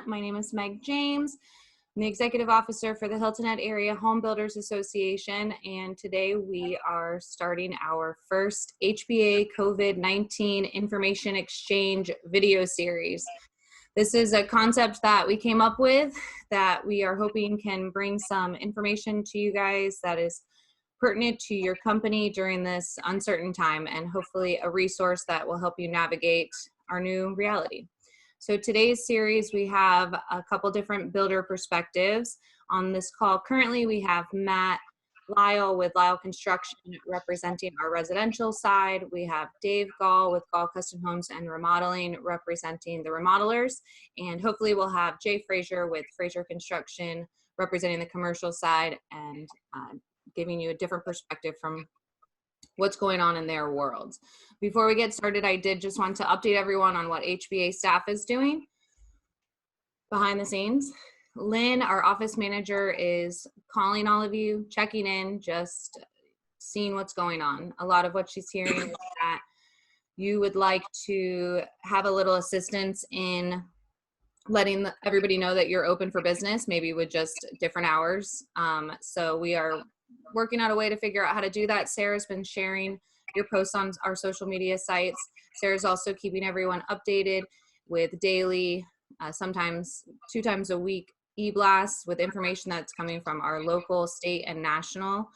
My name is Meg James. I'm the Executive Officer for the Hilton Head Area Home Builders Association, and today we are starting our first HBA COVID-19 Information Exchange video series. This is a concept that we came up with that we are hoping can bring some information to you guys that is pertinent to your company during this uncertain time, and hopefully a resource that will help you navigate our new reality. So today's series, we have a couple different builder perspectives. On this call currently, we have Matt Lyle with Lyle Construction representing our residential side. We have Dave Gall with Gall Custom Homes and Remodeling representing the remodelers. And hopefully we'll have Jay Frazier with Frazier Construction representing the commercial side and giving you a different perspective from what's going on in their worlds. Before we get started, I did just want to update everyone on what HBA staff is doing behind the scenes. Lynn, our office manager, is calling all of you, checking in, just seeing what's going on. A lot of what she's hearing is that you would like to have a little assistance in letting everybody know that you're open for business, maybe with just different hours. So we are working out a way to figure out how to do that. Sarah's been sharing your posts on our social media sites. Sarah's also keeping everyone updated with daily, sometimes 2 times a week, e-blasts with information that's coming from our local, state, and national.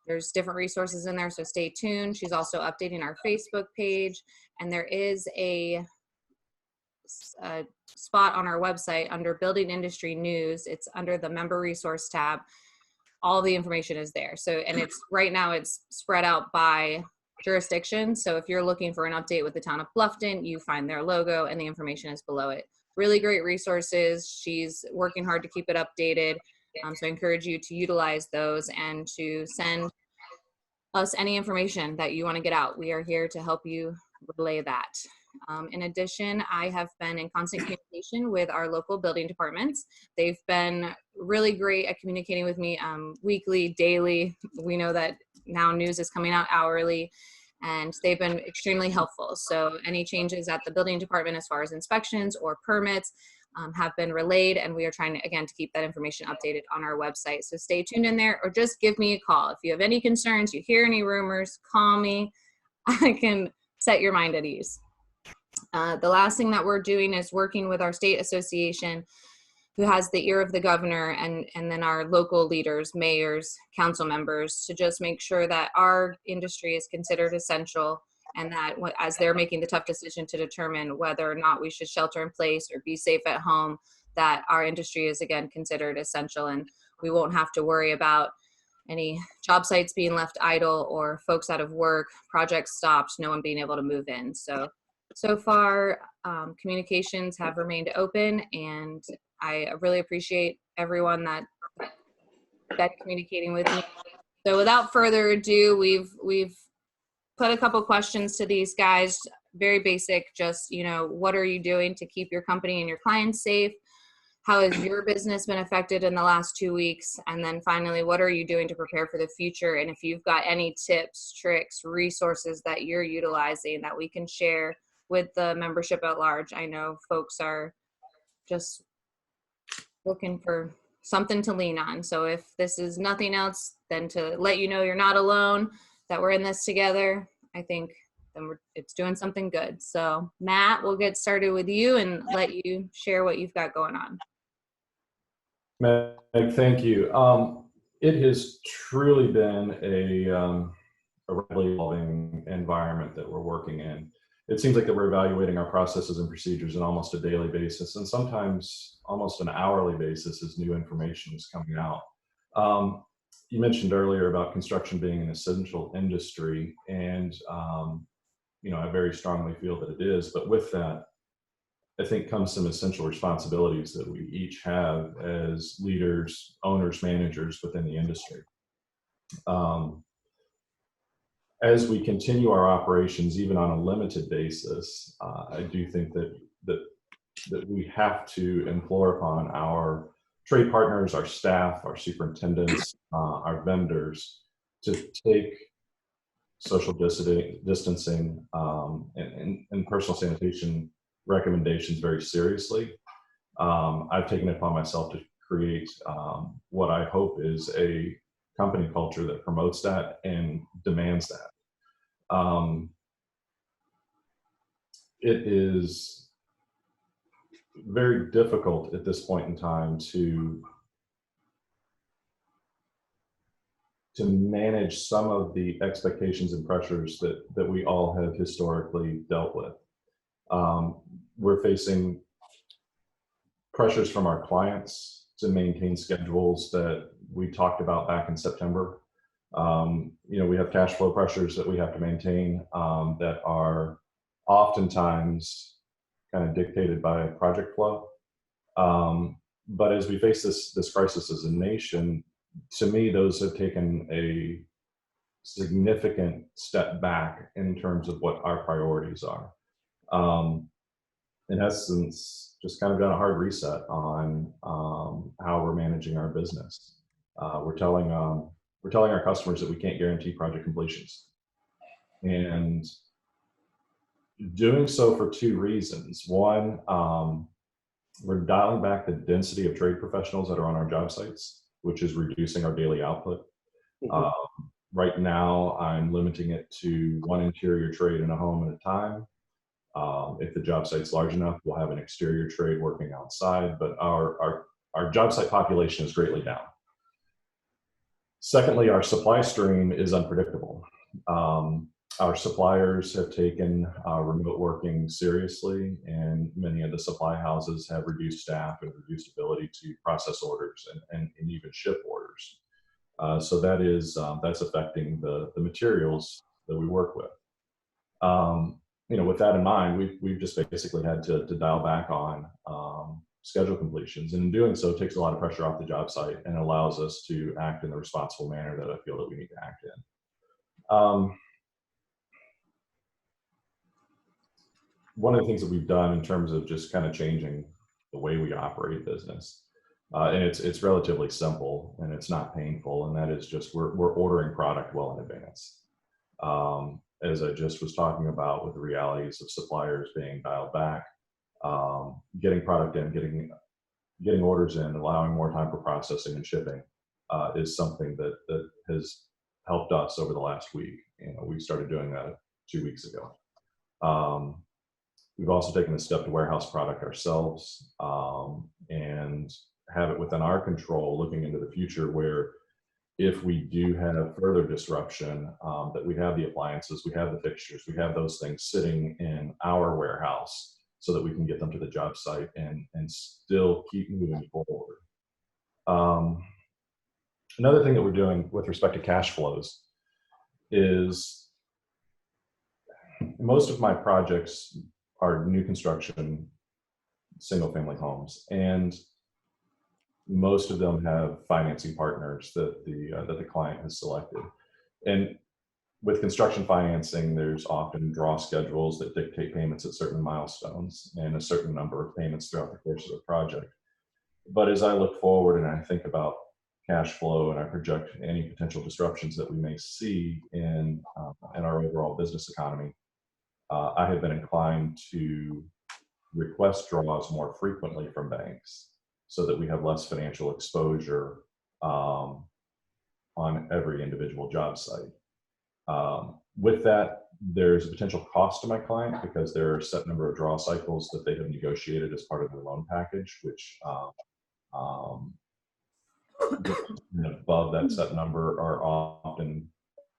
There's different resources in there, so stay tuned. She's also updating our Facebook page, and there is a spot on our website under Building Industry News. It's under the Member Resource tab. All the information is there. So, and it's right now it's spread out by jurisdiction. So if you're looking for an update with the town of Bluffton, you find their logo and the information is below it. Really great resources. She's working hard to keep it updated. So I encourage you to utilize those and to send us any information that you want to get out. We are here to help you relay that. In addition, I have been in constant communication with our local building departments. They've been really great at communicating with me weekly, daily. We know that now news is coming out hourly, and they've been extremely helpful. So any changes at the building department as far as inspections or permits have been relayed, and we are trying to, again, to keep that information updated on our website. So stay tuned in there, or just give me a call. If you have any concerns, you hear any rumors, call me. I can set your mind at ease. The last thing that we're doing is working with our state association, who has the ear of the governor, and then our local leaders, mayors, council members, to just make sure that our industry is considered essential, and that as they're making the tough decision to determine whether or not we should shelter in place or be safe at home, that our industry is again considered essential, and we won't have to worry about any job sites being left idle or folks out of work, projects stopped, no one being able to move in. So far, communications have remained open, and I really appreciate everyone that's communicating with me. So without further ado, we've put a couple questions to these guys, very basic, just, what are you doing to keep your company and your clients safe? How has your business been affected in the last 2 weeks? And then finally, what are you doing to prepare for the future? And if you've got any tips, tricks, resources that you're utilizing that we can share with the membership at large. I know folks are just looking for something to lean on. So if this is nothing else than to let you know you're not alone, that we're in this together, I think then it's doing something good. So Matt, we'll get started with you and let you share what you've got going on. Meg, thank you. It has truly been a rapidly evolving environment that we're working in. It seems like that we're evaluating our processes and procedures on almost a daily basis, and sometimes almost an hourly basis as new information is coming out. You mentioned earlier about construction being an essential industry, and I very strongly feel that it is. But with that, I think comes some essential responsibilities that we each have as leaders, owners, managers within the industry. As we continue our operations, even on a limited basis, I do think that we have to implore upon our trade partners, our staff, our superintendents, our vendors to take social distancing and personal sanitation recommendations very seriously. I've taken it upon myself to create what I hope is a company culture that promotes that and demands that. It is very difficult at this point in time to manage some of the expectations and pressures that we all have historically dealt with. We're facing pressures from our clients to maintain schedules that we talked about back in September. We have cash flow pressures that we have to maintain that are oftentimes kind of dictated by project flow. But as we face this crisis as a nation, to me, those have taken a significant step back in terms of what our priorities are. In essence, just kind of done a hard reset on how we're managing our business. We're telling our customers that we can't guarantee project completions, and doing so for two reasons. One, we're dialing back the density of trade professionals that are on our job sites, which is reducing our daily output. Right now, I'm limiting it to one interior trade in a home at a time. If the job site's large enough, we'll have an exterior trade working outside, but our job site population is greatly down. Secondly, our supply stream is unpredictable. Our suppliers have taken remote working seriously, and many of the supply houses have reduced staff and reduced ability to process orders and even ship orders. So that's affecting the materials that we work with. With that in mind, we've just basically had to dial back on schedule completions, and in doing so, it takes a lot of pressure off the job site and allows us to act in the responsible manner that I feel that we need to act in. One of the things that we've done in terms of just kind of changing the way we operate business, and it's relatively simple and it's not painful, and that is just we're ordering product well in advance. As I just was talking about with the realities of suppliers being dialed back, getting product in, getting orders in, allowing more time for processing and shipping is something that has helped us over the last week. We started doing that 2 weeks ago. We've also taken a step to warehouse product ourselves and have it within our control looking into the future, where if we do have further disruption, that we have the appliances, we have the fixtures, we have those things sitting in our warehouse so that we can get them to the job site and still keep moving forward. Another thing that we're doing with respect to cash flows is most of my projects are new construction, single family homes, and most of them have financing partners that the client has selected. And with construction financing, there's often draw schedules that dictate payments at certain milestones and a certain number of payments throughout the course of the project. But as I look forward and I think about cash flow and I project any potential disruptions that we may see in our overall business economy, I have been inclined to request draws more frequently from banks so that we have less financial exposure on every individual job site. With that, there's a potential cost to my client because there are a set number of draw cycles that they have negotiated as part of their loan package, which above that set number are often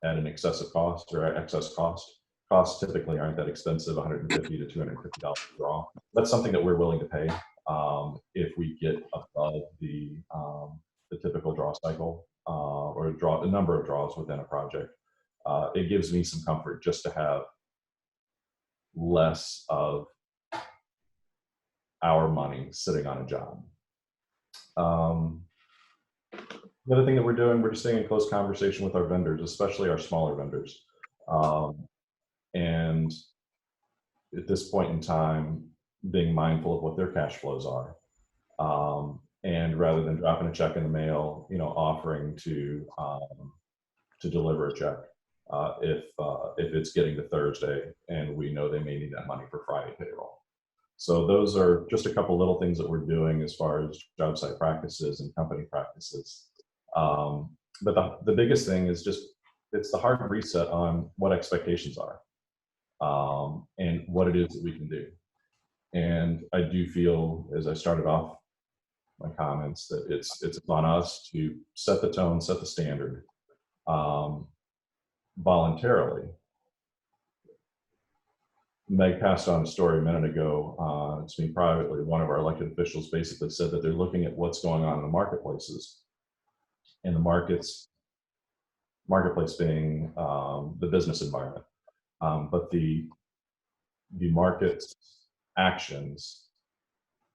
at an excessive cost or excess cost. Costs typically aren't that expensive, $150 to $250 draw. That's something that we're willing to pay if we get above the typical draw cycle or the number of draws within a project. It gives me some comfort just to have less of our money sitting on a job. The other thing that we're doing, we're just staying in close conversation with our vendors, especially our smaller vendors. And at this point in time, being mindful of what their cash flows are. And rather than dropping a check in the mail, offering to deliver a check if it's getting to Thursday and we know they may need that money for Friday payroll. So those are just a couple little things that we're doing as far as job site practices and company practices. But the biggest thing is just, it's the hard reset on what expectations are, and what it is that we can do. And I do feel, as I started off my comments, that it's on us to set the tone, set the standard, voluntarily. Meg passed on a story a minute ago to me privately. One of our elected officials basically said that they're looking at what's going on in the marketplaces, and the marketplace being the business environment, but the market's actions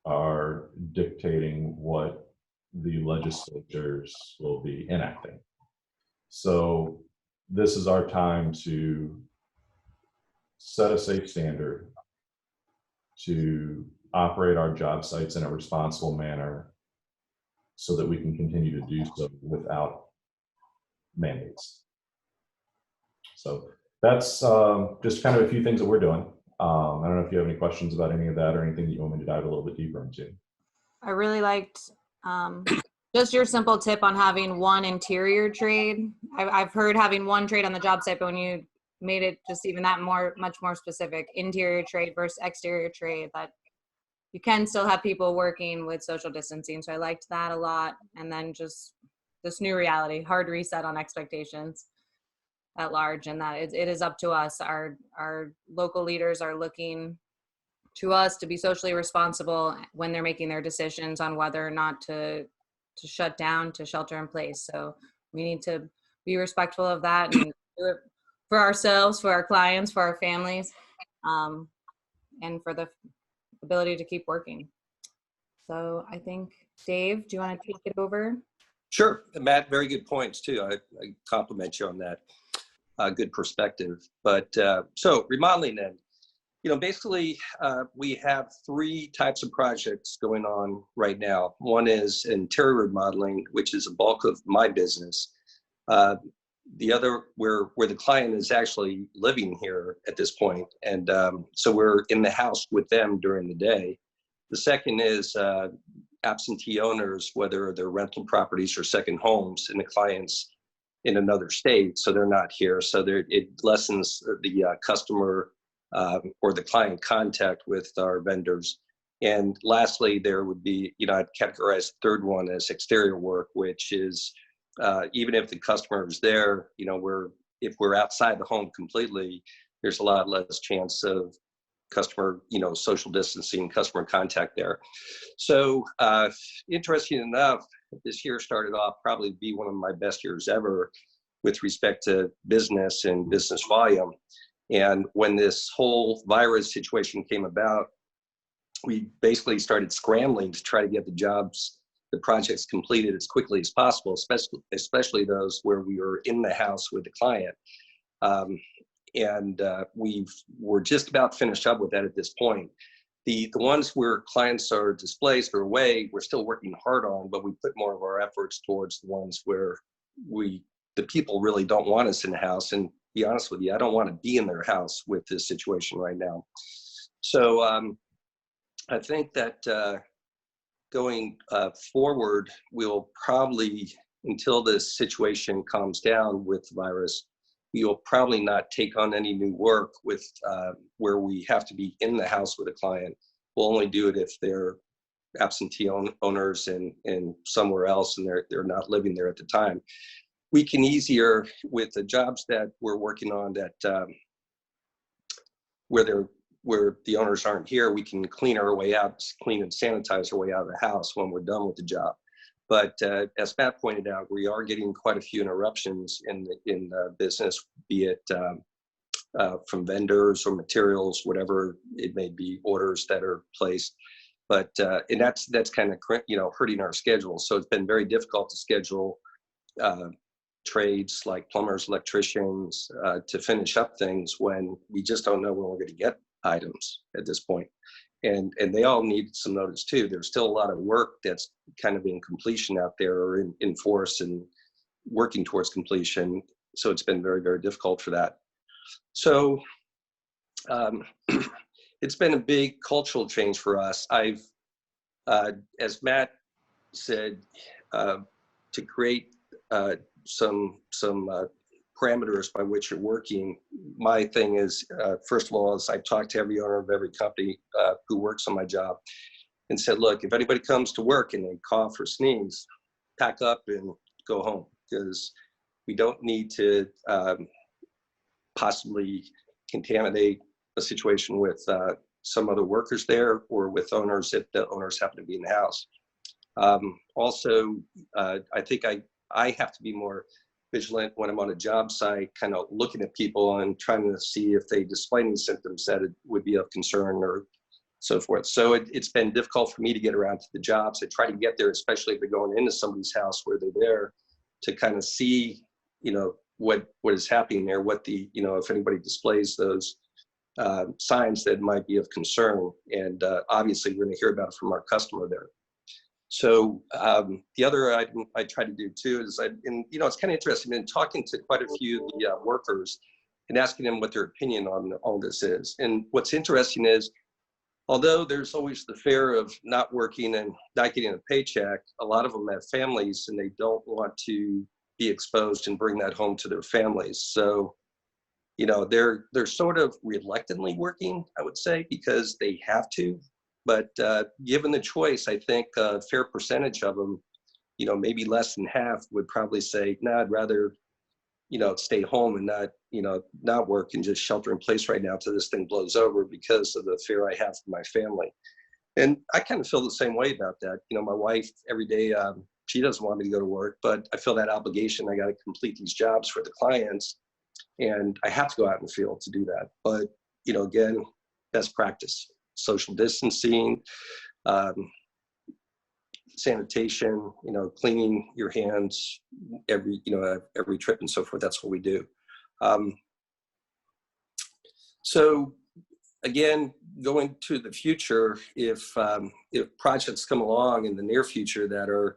are dictating what the legislatures will be enacting. So this is our time to set a safe standard, to operate our job sites in a responsible manner so that we can continue to do so without mandates. So that's just kind of a few things that we're doing. I don't know if you have any questions about any of that or anything that you want me to dive a little bit deeper into. I really liked just your simple tip on having one interior trade. I've heard having one trade on the job site, but when you made it just even that much more specific, interior trade versus exterior trade, that you can still have people working with social distancing. So I liked that a lot. And then just this new reality, hard reset on expectations at large, and that it is up to us. Our local leaders are looking to us to be socially responsible when they're making their decisions on whether or not to shut down, to shelter in place. So we need to be respectful of that and do it for ourselves, for our clients, for our families, and for the ability to keep working. So I think, Dave, do you want to take it over? Sure, Matt, very good points too. I compliment you on that. Good perspective. But so remodeling then, basically we have three types of projects going on right now. One is interior remodeling, which is a bulk of my business. The other where the client is actually living here at this point. And so we're in the house with them during the day. The second is absentee owners, whether they're rental properties or second homes, and the clients in another state, so they're not here. So it lessens the customer or the client contact with our vendors. And lastly, there would be, I'd categorize the third one as exterior work, which is even if the customer is there, if we're outside the home completely, there's a lot less chance of customer, social distancing, customer contact there. So interesting enough, this year started off probably be one of my best years ever with respect to business and business volume. And when this whole virus situation came about, we basically started scrambling to try to get the projects completed as quickly as possible, especially those where we were in the house with the client. And we're just about finished up with that at this point. The ones where clients are displaced or away, we're still working hard on, but we put more of our efforts towards the ones where the people really don't want us in the house. And be honest with you, I don't want to be in their house with this situation right now. So I think that going forward, we'll probably, until this situation calms down with the virus, we will probably not take on any new work with where we have to be in the house with a client. We'll only do it if they're absentee owners and somewhere else and they're not living there at the time. We can easier with the jobs that we're working on that where the owners aren't here, we can clean our way out, clean and sanitize our way out of the house when we're done with the job. But as Matt pointed out, we are getting quite a few interruptions in business, be it from vendors or materials, whatever it may be, orders that are placed. But and that's kind of hurting our schedule. So it's been very difficult to schedule trades like plumbers, electricians to finish up things when we just don't know when we're going to get items at this point. And they all need some notice too. There's still a lot of work that's kind of in completion out there or in force and working towards completion. So it's been very, very difficult for that. So it's been a big cultural change for us. I've, as Matt said, to create some parameters by which you're working. My thing is, first of all, is I talk to every owner of every company who works on my job and said, look, if anybody comes to work and they cough or sneeze, pack up and go home, because we don't need to possibly contaminate a situation with some other workers there or with owners if the owners happen to be in the house. Also, I think I have to be more vigilant when I'm on a job site, kind of looking at people and trying to see if they display any symptoms that it would be of concern or so forth. So it's been difficult for me to get around to the jobs. I try to get there, especially if they're going into somebody's house where they're there, to kind of see, what is happening there, what the, if anybody displays those signs that might be of concern. And obviously we're going to hear about it from our customer there. So the other item I try to do too is, it's kind of interesting, in talking to quite a few of the workers and asking them what their opinion on all this is. And what's interesting is, although there's always the fear of not working and not getting a paycheck, a lot of them have families and they don't want to be exposed and bring that home to their families. So, they're sort of reluctantly working, I would say, because they have to. But given the choice, I think a fair percentage of them, maybe less than half, would probably say, no, I'd rather, stay home and not work and just shelter in place right now till this thing blows over, because of the fear I have for my family. And I kind of feel the same way about that. My wife, every day, she doesn't want me to go to work, but I feel that obligation. I got to complete these jobs for the clients, and I have to go out in the field to do that. But, again, best practice, social distancing, sanitation, cleaning your hands every trip and so forth. That's what we do. So again, going to the future, if projects come along in the near future that are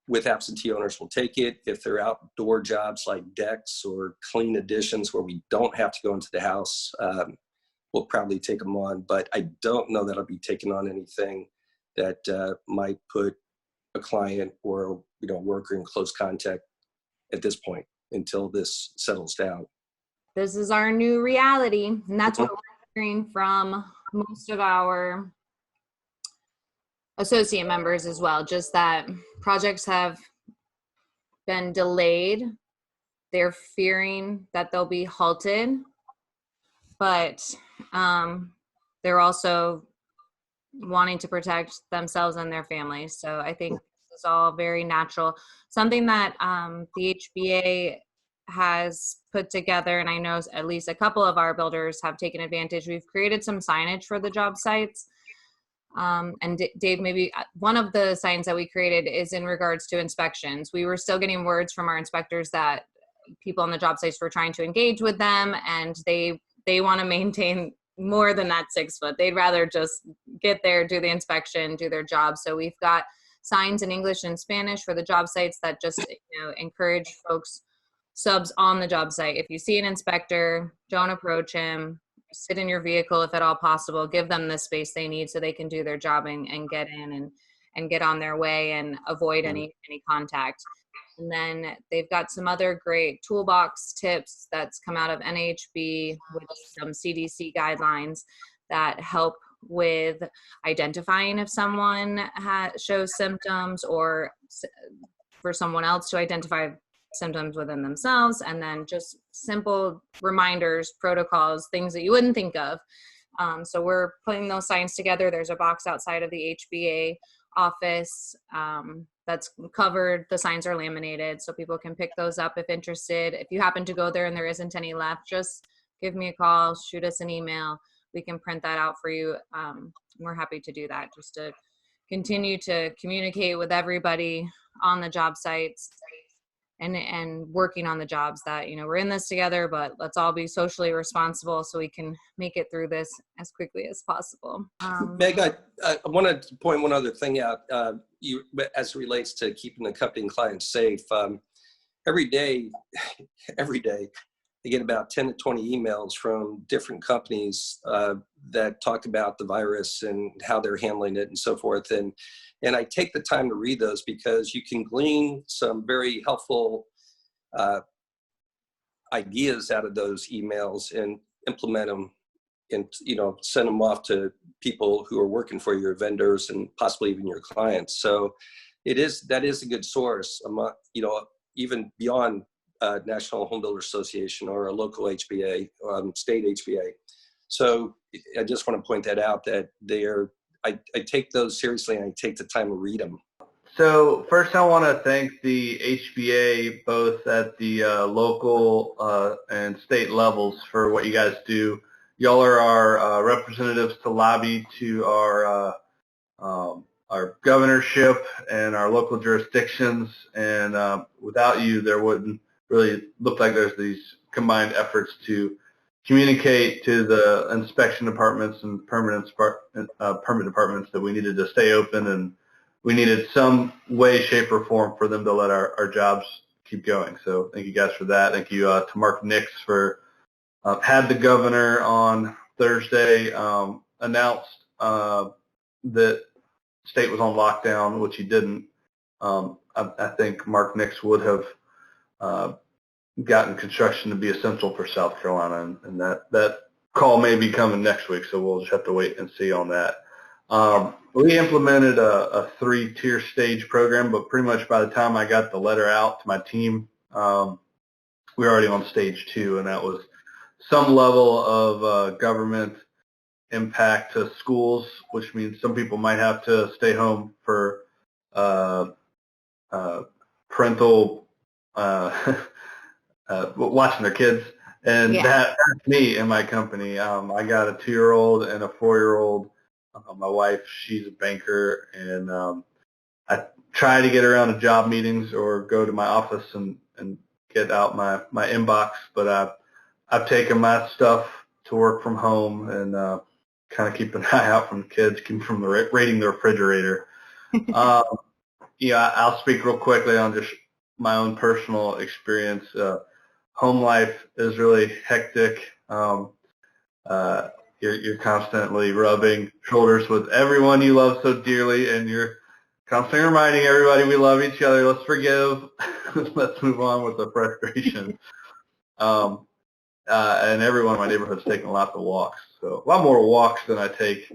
with absentee owners, we'll take it. If they're outdoor jobs like decks or clean additions where we don't have to go into the house, we'll probably take them on. But I don't know that I'll be taking on anything that might put a client or worker in close contact at this point until this settles down. This is our new reality, and that's what we're hearing from most of our associate members as well, just that projects have been delayed. They're fearing that they'll be halted, but they're also wanting to protect themselves and their families. So I think this is all very natural. Something that the HBA has put together, and I know at least a couple of our builders have taken advantage. We've created some signage for the job sites. And Dave, maybe one of the signs that we created is in regards to inspections. We were still getting words from our inspectors that people on the job sites were trying to engage with them, and they want to maintain more than that 6 foot. They'd rather just get there, do the inspection, do their job. So we've got signs in English and Spanish for the job sites that just encourage folks, subs on the job site. If you see an inspector, don't approach him. Sit in your vehicle if at all possible. Give them the space they need so they can do their job and get in and get on their way and avoid any contact. And then they've got some other great toolbox tips that's come out of NHB with some CDC guidelines that help with identifying if someone shows symptoms, or for someone else to identify symptoms within themselves, and then just simple reminders, protocols, things that you wouldn't think of. So we're putting those signs together. There's a box outside of the HBA office that's covered. The signs are laminated, so people can pick those up if interested. If you happen to go there and there isn't any left, just give me a call, shoot us an email. We can print that out for you. We're happy to do that, just to continue to communicate with everybody on the job sites and working on the jobs that, we're in this together, but let's all be socially responsible so we can make it through this as quickly as possible. Meg, I wanted to point one other thing out as it relates to keeping the company and clients safe. Every day, get about 10 to 20 emails from different companies that talk about the virus and how they're handling it and so forth. And I take the time to read those because you can glean some very helpful ideas out of those emails and implement them and, you know, send them off to people who are working for your vendors and possibly even your clients. So that is a good source, you know, even beyond National Home Builder Association or a local HBA, state HBA. So I just want to point that out, that I take those seriously and I take the time to read them. So first I want to thank the HBA both at the local and state levels for what you guys do. Y'all are our representatives to lobby to our governorship and our local jurisdictions, and without you there wouldn't really look like there's these combined efforts to communicate to the inspection departments and permit departments that we needed to stay open, and we needed some way, shape, or form for them to let our jobs keep going. So thank you guys for that. Thank you to Mark Nix for had the governor on Thursday announced that state was on lockdown, which he didn't. I think Mark Nix would have gotten construction to be essential for South Carolina, and that call may be coming next week, so we'll just have to wait and see on that. We implemented a 3-tier stage program, but pretty much by the time I got the letter out to my team, we were already on stage 2, and that was some level of government impact to schools, which means some people might have to stay home for parental watching their kids, and that's me and my company. I got a 2-year-old and a 4-year-old. My wife, she's a banker, and I try to get around to job meetings or go to my office and get out my inbox, but I've taken my stuff to work from home and kind of keep an eye out from the kids, keep from raiding the refrigerator. Yeah, I'll speak real quickly on just my own personal experience. Home life is really hectic. You're constantly rubbing shoulders with everyone you love so dearly, and you're constantly reminding everybody we love each other. Let's forgive. Let's move on with the frustration. And everyone in my neighborhood's taking lots of walks. So a lot more walks than I take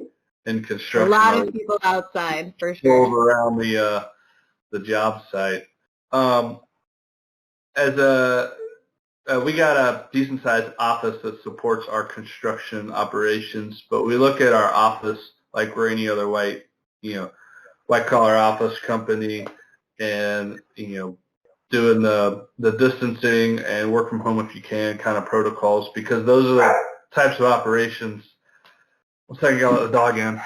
in construction. A lot of people outside, for sure. Around the job site. We got a decent-sized office that supports our construction operations, but we look at our office like we're any other white-collar office company, and doing the distancing and work from home if you can kind of protocols, because those are the types of operations. One second, I gotta let the dog in.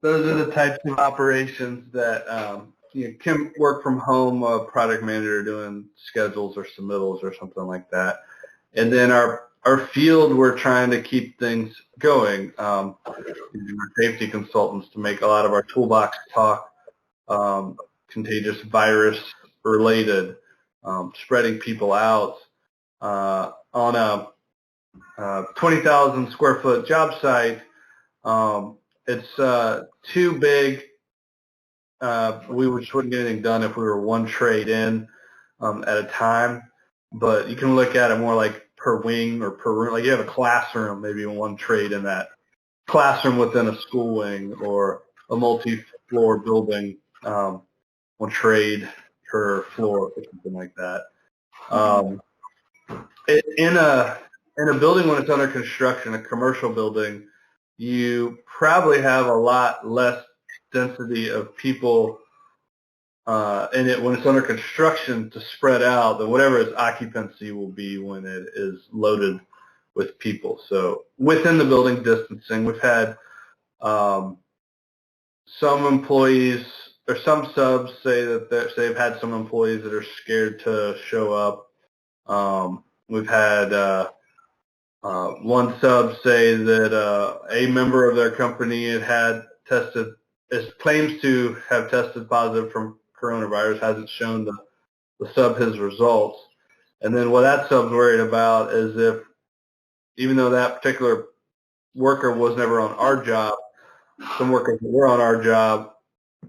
Those are the types of operations that can work from home, a product manager doing schedules or submittals or something like that. And then our field, we're trying to keep things going. Using our safety consultants to make a lot of our toolbox talk contagious virus related, spreading people out. On a 20,000 square foot job site, it's too big. We just wouldn't get anything done if we were one trade in at a time. But you can look at it more like per wing or per room. Like you have a classroom, maybe one trade in that classroom within a school wing, or a multi-floor building, one trade per floor or something like that. In a building when it's under construction, a commercial building, you probably have a lot less density of people in it when it's under construction to spread out than whatever its occupancy will be when it is loaded with people. So within the building distancing, we've had some employees or some subs say that they've had some employees that are scared to show up. We've had one sub say that a member of their company claims to have tested positive from coronavirus, hasn't shown the sub his results. And then what that sub's worried about is if, even though that particular worker was never on our job, some workers that were on our job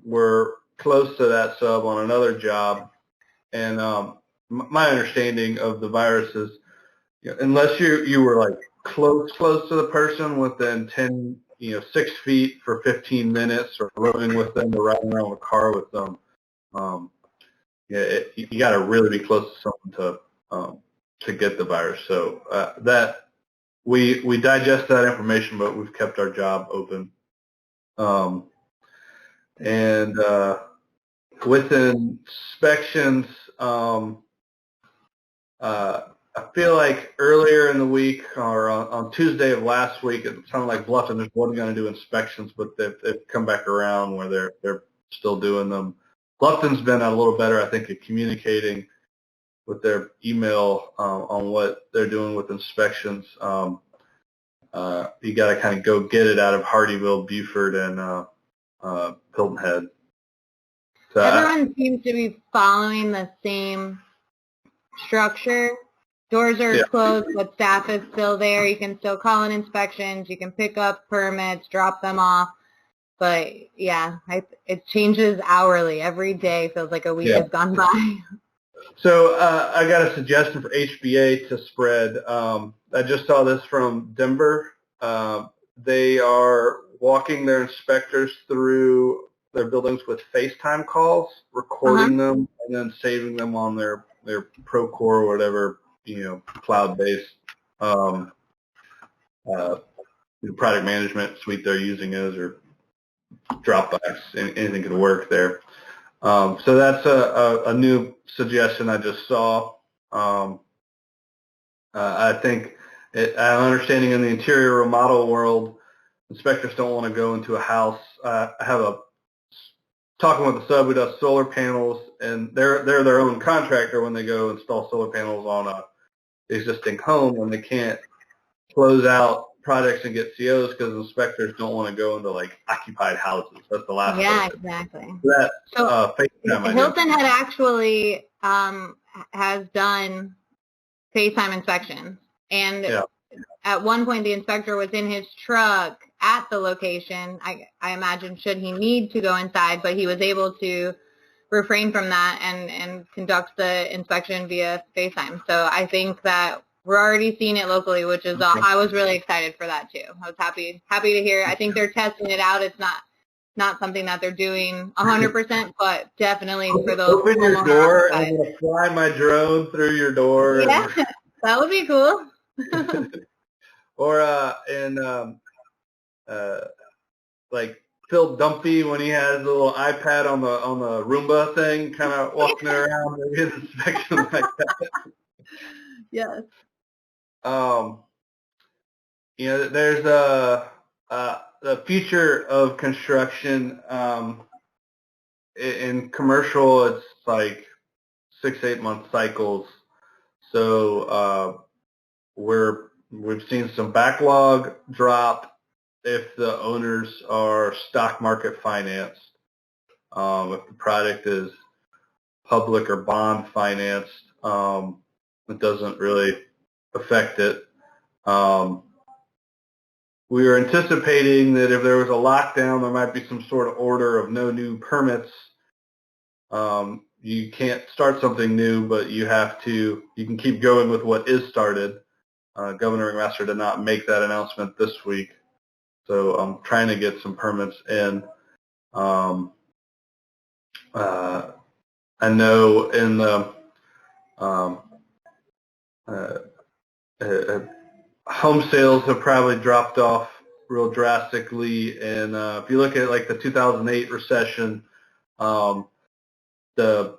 were close to that sub on another job. And my understanding of the virus is, unless you were like close to the person within 6 feet for 15 minutes, or roaming with them, or riding around the car with them, you got to really be close to someone to get the virus. So that we digest that information, but we've kept our job open. And with inspections, I feel like earlier in the week, or on Tuesday of last week, it sounded like Bluffton just wasn't going to do inspections, but they've come back around where they're still doing them. Bluffton's been a little better, I think, at communicating with their email on what they're doing with inspections. You got to kind of go get it out of Hardyville, Buford, and Hilton Head. So everyone seems to be following the same structure. Doors are closed, but staff is still there. You can still call in inspections. You can pick up permits, drop them off. But yeah, it changes hourly. Every day feels like a week has gone by. So I got a suggestion for HBA to spread. I just saw this from Denver. They are walking their inspectors through their buildings with FaceTime calls, recording them, and then saving them on their Procore or whatever, cloud-based product management suite they're using is, or Dropbox. Anything could work there. So that's a new suggestion I just saw. I think I'm understanding in the interior remodel world, inspectors don't want to go into a house. I have talking with a sub who does solar panels, and they're their own contractor when they go install solar panels on a existing home, and they can't close out projects and get COs because inspectors don't want to go into like occupied houses. That's the last. Yeah, exactly. So Hilton Head actually has done FaceTime inspections, and at one point the inspector was in his truck at the location. I imagine should he need to go inside, but he was able to refrain from that and conduct the inspection via FaceTime. So I think that we're already seeing it locally, which is I was really excited for that too. I was happy to hear. I think they're testing it out. It's not something that they're doing 100%, but definitely for those. Open your door and I'm gonna fly my drone through your door. Yeah, that would be cool. Or like Phil Dumpy when he has a little iPad on the Roomba thing, kind of walking around his inspection like that. Yes. There's the future of construction. In commercial, it's like 6-8 month cycles. So we've seen some backlog drop if the owners are stock market financed. If the product is public or bond financed, it doesn't really affect it. We were anticipating that if there was a lockdown, there might be some sort of order of no new permits. You can't start something new, but you can keep going with what is started. Governor McMaster did not make that announcement this week, so I'm trying to get some permits in. I know in the home sales have probably dropped off real drastically, and if you look at like the 2008 recession, the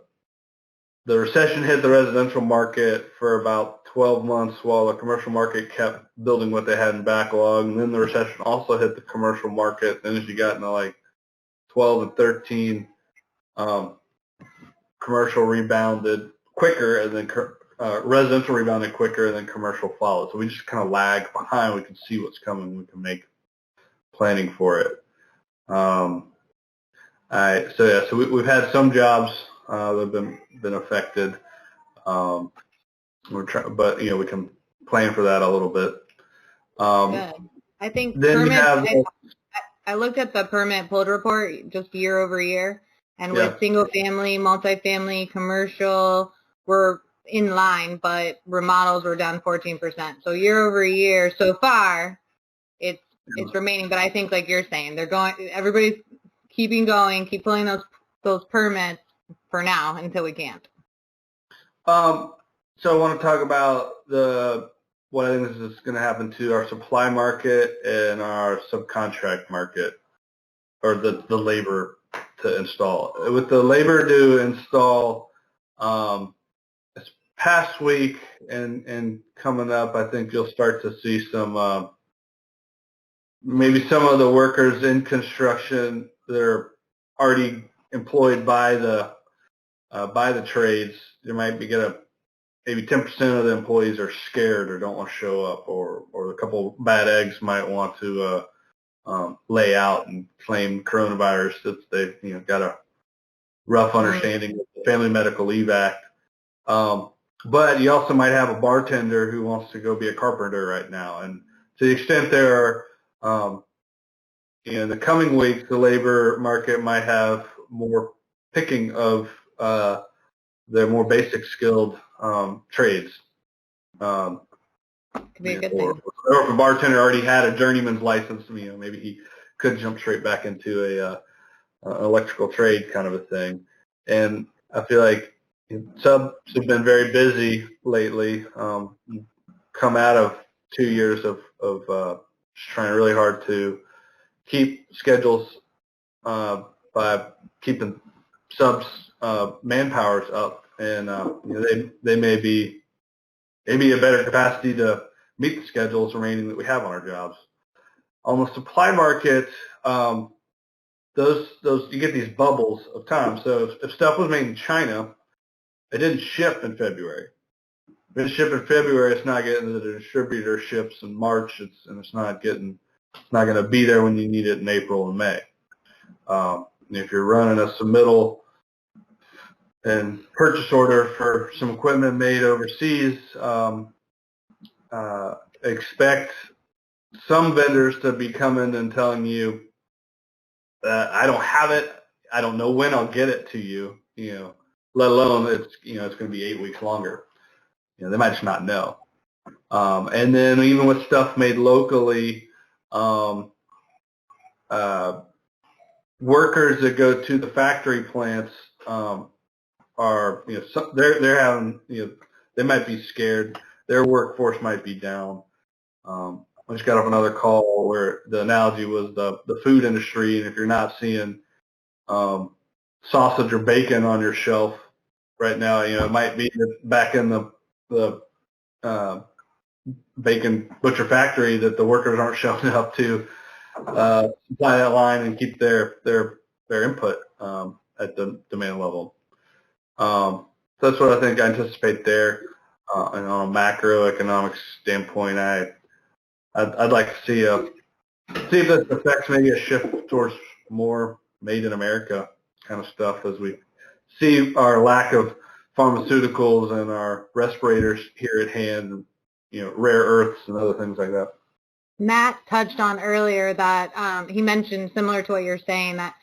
recession hit the residential market for about 12 months while the commercial market kept building what they had in backlog, and then the recession also hit the commercial market. Then as you got into like 12 and 13, commercial rebounded quicker, and then residential rebounded quicker and then commercial followed. So we just kind of lag behind. We can see what's coming. We can make planning for it. So we've had some jobs that have been affected. But we can plan for that a little bit. Good. I think then permits, have, I looked at the permit pulled report just year over year, and with single family, multifamily, commercial, we're in line, but remodels were down 14%. So year over year, so far, it's remaining. But I think, like you're saying, everybody's keeping going, keep pulling those permits for now until we can't. So I want to talk about what I think is going to happen to our supply market and our subcontract market, or the labor to install. With the labor to install, this past week and coming up, I think you'll start to see some, maybe some of the workers in construction that are already employed by the trades. There might be maybe 10% of the employees are scared or don't want to show up, or a couple bad eggs might want to lay out and claim coronavirus if they've got a rough understanding of the Family Medical Leave Act. But you also might have a bartender who wants to go be a carpenter right now. And to the extent there are, in the coming weeks, the labor market might have more picking of the more basic skilled trades. Could be a good thing. Or if a bartender already had a journeyman's license, maybe he could jump straight back into an electrical trade kind of a thing. And I feel like subs have been very busy lately. Come out of 2 years of just trying really hard to keep schedules by keeping subs manpowers up, and they may be a better capacity to meet the schedules remaining that we have on our jobs. On the supply market, those you get these bubbles of time. So if stuff was made in China, it didn't ship in February. If it shipped in February, it's not getting to the distributorships in March. It's not going to be there when you need it in April and May. If you're running a submittal and purchase order for some equipment made overseas, expect some vendors to be coming and telling you that I don't have it, I don't know when I'll get it to you, let alone it's going to be 8 weeks longer. They might just not know. And then even with stuff made locally, workers that go to the factory plants are, they're having, they might be scared. Their workforce might be down. I just got off another call where the analogy was the food industry, and if you're not seeing sausage or bacon on your shelf right now, it might be back in the bacon butcher factory that the workers aren't showing up to supply that line and keep their input at the demand level. So that's what I think I anticipate there. And on a macroeconomic standpoint, I'd like to see if this affects maybe a shift towards more made in America kind of stuff, as we see our lack of pharmaceuticals and our respirators here at hand, and rare earths and other things like that. Matt touched on earlier that he mentioned, similar to what you're saying, that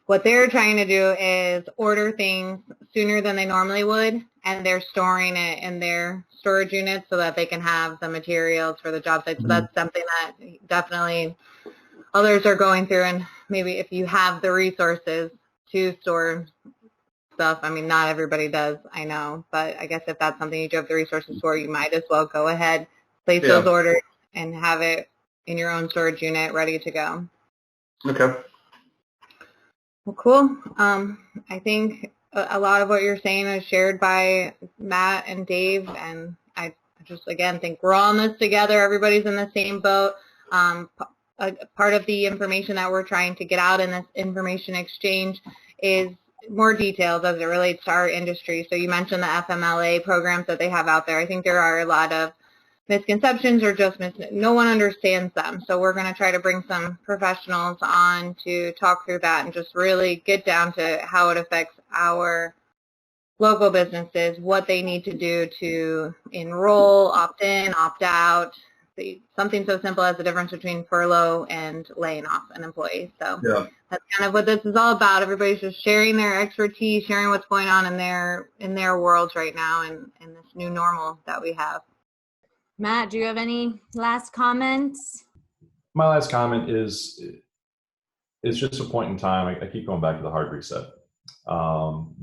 what they're trying to do is order things sooner than they normally would, and they're storing it in their storage units so that they can have the materials for the job site. So that's something that definitely others are going through, and maybe if you have the resources to store stuff, I mean, not everybody does, I know, but I guess if that's something you do have the resources for, you might as well go ahead, place those orders, and have it in your own storage unit ready to go. Okay. Well, cool. I think a lot of what you're saying is shared by Matt and Dave, and I just, again, think we're all in this together. Everybody's in the same boat. Part of the information that we're trying to get out in this information exchange is more details as it relates to our industry. So you mentioned the FMLA programs that they have out there. I think there are a lot of misconceptions or just no one understands them. So we're going to try to bring some professionals on to talk through that and just really get down to how it affects our local businesses, what they need to do to enroll, opt in, opt out. Something so simple as the difference between furlough and laying off an employee. So Yeah. that's kind of what this is all about. Everybody's just sharing their expertise, sharing what's going on in their worlds right now and this new normal that we have. Matt, do you have any last comments? My last comment is, it's just a point in time. I keep going back to the hard reset.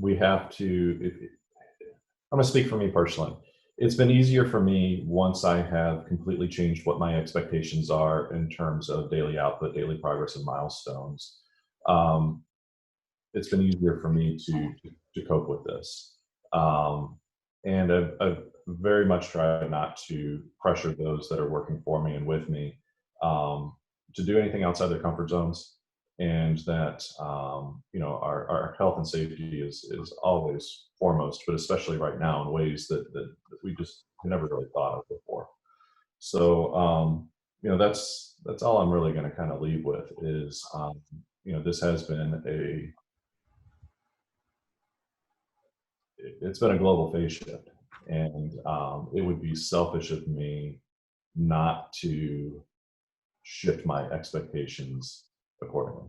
We have to, I'm going to speak for me personally. It's been easier for me once I have completely changed what my expectations are in terms of daily output, daily progress, and milestones. It's been easier for me to cope with this. And I've very much tried not to pressure those that are working for me and with me to do anything outside their comfort zones. And that, our health and safety is always foremost, but especially right now in ways that we just never really thought of before. So, that's all I'm really going to kind of leave with is, this has been it's been a global phase shift, and it would be selfish of me not to shift my expectations accordingly.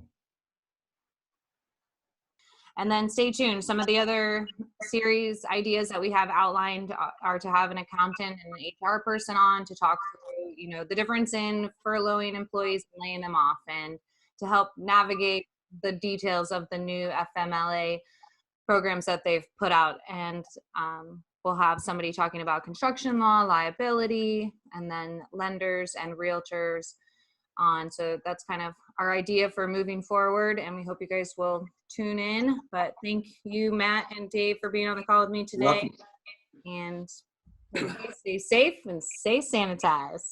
And then stay tuned. Some of the other series ideas that we have outlined are to have an accountant and an HR person on to talk through, the difference in furloughing employees and laying them off, and to help navigate the details of the new FMLA programs that they've put out. And we'll have somebody talking about construction law, liability, and then lenders and realtors on. So that's kind of our idea for moving forward, and we hope you guys will tune in. But thank you, Matt and Dave, for being on the call with me today. And stay safe and stay sanitized.